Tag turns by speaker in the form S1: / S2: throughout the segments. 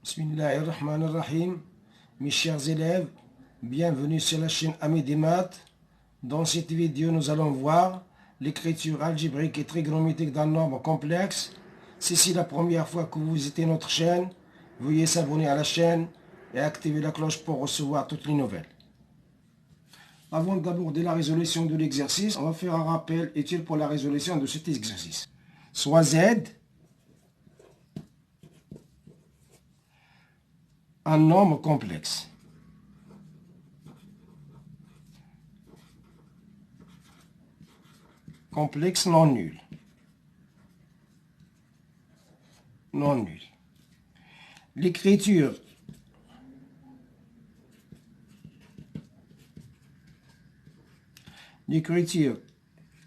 S1: Bismillahirrahmanirrahim. Mes chers élèves, bienvenue sur la chaîne Amis des maths. Dans cette vidéo, nous allons voir l'écriture algébrique et trigonométrique d'un nombre complexe. Si c'est la première fois que vous visitez notre chaîne, veuillez s'abonner à la chaîne et activer la cloche pour recevoir toutes les nouvelles. Avant d'aborder la résolution de l'exercice, on va faire un rappel utile pour la résolution de cet exercice. Soit Z un nombre complexe. Complexe non nul. Non nul. L'écriture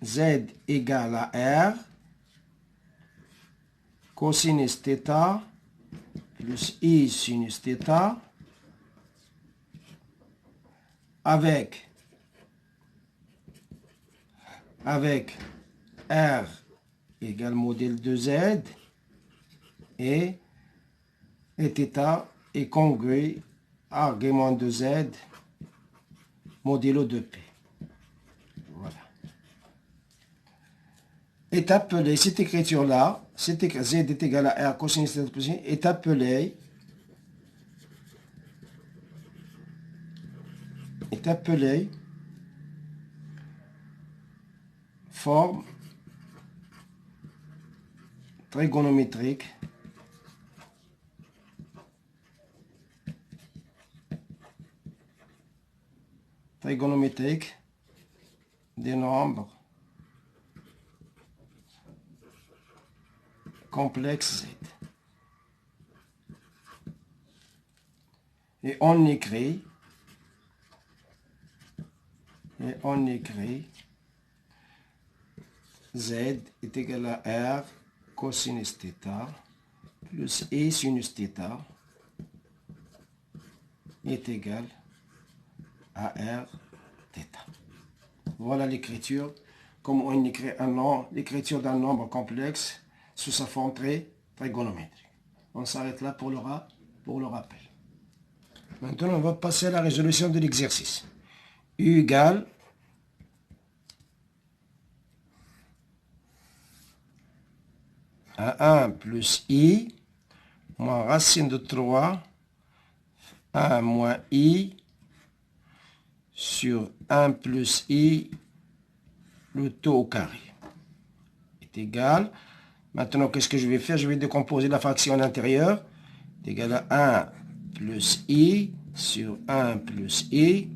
S1: Z égale à R cosinus θ plus I sinus θ avec R égale modèle de Z et θ est congrué argument de Z modulo de P. Voilà. Est appelé, cette écriture-là, Z est égal à R cosinus θ plus I, est appelée forme trigonométrique des nombres complexes Z. Et on écrit Z est égal à R cosinus θ plus I sinus θ est égal à R θ. Voilà l'écriture, comme on écrit l'écriture d'un nombre complexe sous sa forme trigonométrique. On s'arrête là pour le rappel. Maintenant, on va passer à la résolution de l'exercice. U égale à 1 plus I moins racine de 3 1 moins I sur 1 plus I le tout au carré est égal. Maintenant, qu'est-ce que je vais faire? Je vais décomposer la fraction à l'intérieur. C'est égal à 1 plus I sur 1 plus I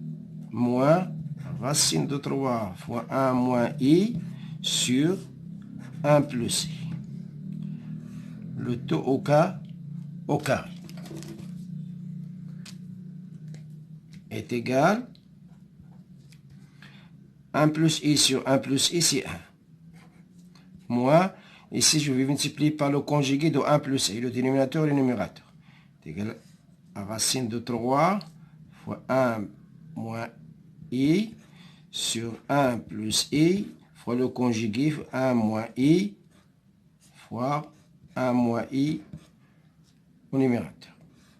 S1: moins racine de 3 fois 1 moins I sur 1 plus I. Le tout au carré est égal 1 plus I sur 1 plus I, c'est 1. Moins, ici je vais multiplier par le conjugué de 1 plus I, le dénominateur et le numérateur. C'est égal à racine de 3 fois 1 moins I sur 1 plus I fois le conjugué 1 moins I fois 1 moins I au numérateur.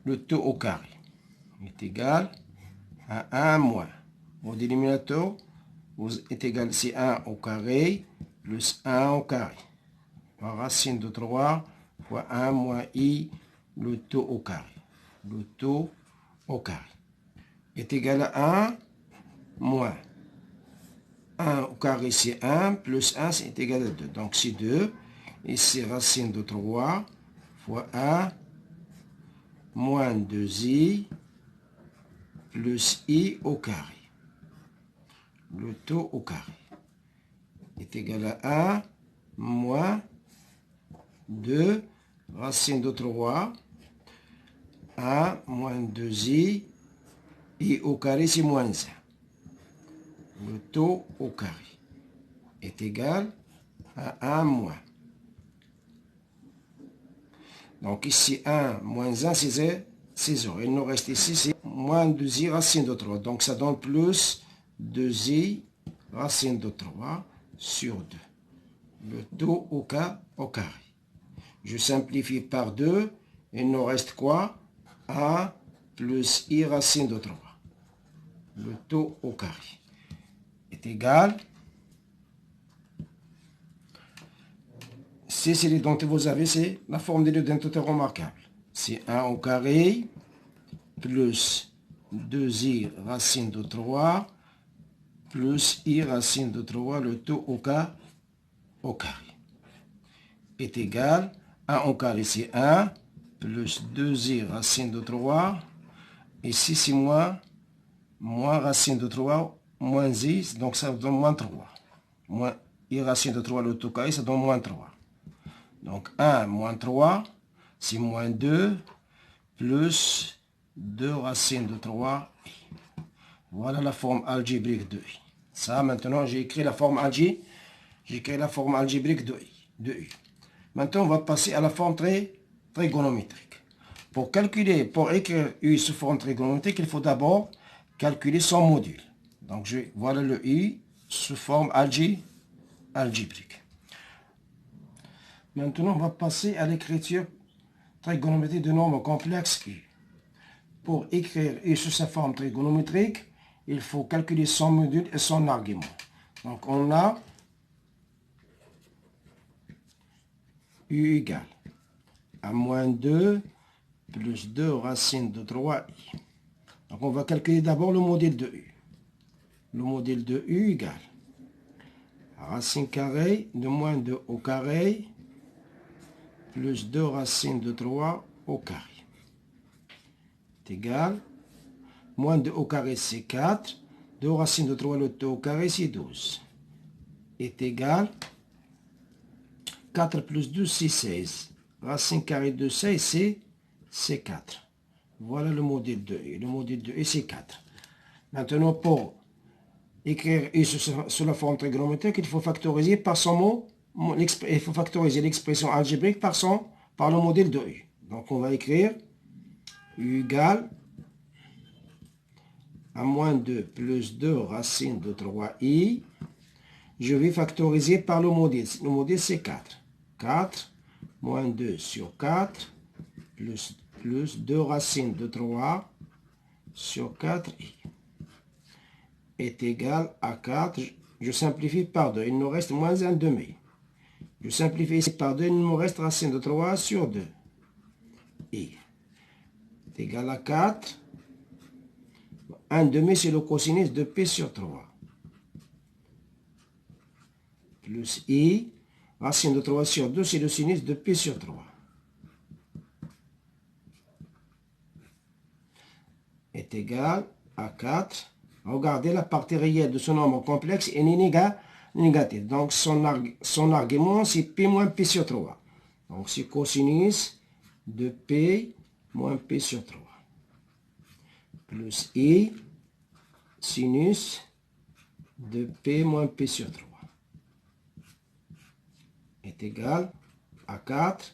S1: Le tout au carré est égal à 1 moins. Au dénominateur est égal à 1 au carré plus 1 au carré. Racine de 3 fois 1 moins I, le tout au carré. Le tout au carré est égal à 1 moins 1 au carré, c'est 1, plus 1, c'est égal à 2. Donc c'est 2. Ici, racine de 3 fois 1 moins 2i plus I au carré. Le tout au carré est égal à 1 moins 2 racine de 3 1 moins 2i I au carré c'est moins 1. Le tout au carré est égal à 1 moins. Donc ici 1 moins 1 c'est 0. Il nous reste ici c'est moins 2i racine de 3. Donc ça donne plus 2i racine de 3 sur 2. Le tout au carré. Je simplifie par 2. Il nous reste quoi? A plus I racine de 3. Le tout au carré est égal. Si c'est l'identité que vous avez, c'est la forme de l'identité remarquable. C'est 1 au carré plus 2i racine de 3 plus i racine de 3, le tout au carré est égal. 1 au carré, c'est 1 plus 2i racine de 3. Ici, c'est moins racine de 3 moins i, donc ça donne moins 3. Moins i racine de 3, le tout carré, ça donne moins 3. Donc 1 moins 3, c'est moins 2, plus 2 racines de 3. Voilà la forme algébrique de i. Ça, maintenant, j'ai écrit la forme algébrique de i. Maintenant, on va passer à la forme trigonométrique. Pour écrire i sous forme trigonométrique, il faut d'abord calculer son module. Donc, voilà le i sous forme algébrique. Maintenant, on va passer à l'écriture trigonométrique de nombres complexes i. Pour écrire i sous sa forme trigonométrique, il faut calculer son module et son argument. Donc, on a u égale à moins 2 plus 2 racine de 3i. Donc, on va calculer d'abord le modèle de u. Le modèle de u égale racine carrée de moins 2 au carré plus 2 racine de 3 au carré. C'est égal. Moins 2 au carré, c'est 4. 2 racine de 3, le tout au carré, c'est 12. Est égal. 4 plus 12, c'est 16. Racine carrée de 16, c'est 4. Voilà le modèle de u. Le modèle de u, c'est 4. Maintenant, pour écrire u sur la forme trigonométrique, il faut factoriser par son mot. Il faut factoriser l'expression algébrique par le modèle de u. Donc, on va écrire u égale à moins 2 plus 2 racine de 3i. Je vais factoriser par le modèle. Le modèle, c'est 4. 4 moins 2 sur 4 plus 2 racines de 3 sur 4i est égal à 4. Je simplifie par 2. Il nous reste moins 1 demi. Je simplifie ici par 2. Il nous reste racine de 3 sur 2. I est égal à 4. 1 demi, c'est le cosinus de p sur 3. Plus i. Racine de 3 sur 2, c'est le sinus de p sur 3. Est égal à 4. Regardez, la partie réelle de ce nombre complexe est négative. Donc, son argument, c'est p moins p sur 3. Donc, c'est cosinus de p moins p sur 3. Plus i, sinus de p moins p sur 3. Est égal à 4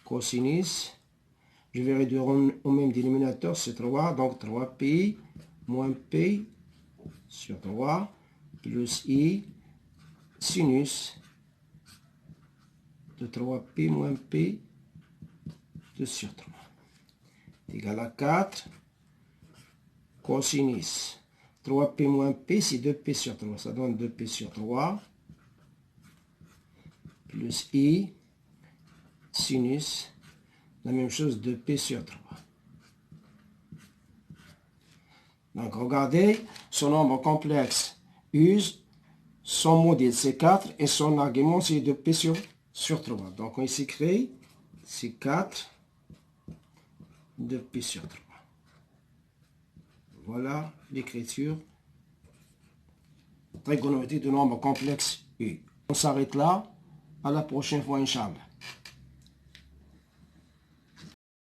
S1: cosinus, je vais réduire au même dénominateur, c'est 3, donc 3pi moins p sur 3 plus i sinus de 3pi moins p sur 3 est égal à 4 cosinus 3p moins p, c'est 2p sur 3, ça donne 2p sur 3 plus i sinus, la même chose, de p sur 3. Donc, regardez, ce nombre complexe use son modèle, c'est 4, et son argument, c'est 2p sur 3. Donc, on s'écrit, c'est 4, 2p sur 3. Voilà l'écriture trigonométrique de nombre complexe U. On s'arrête là. À la prochaine fois, Inch'Allah.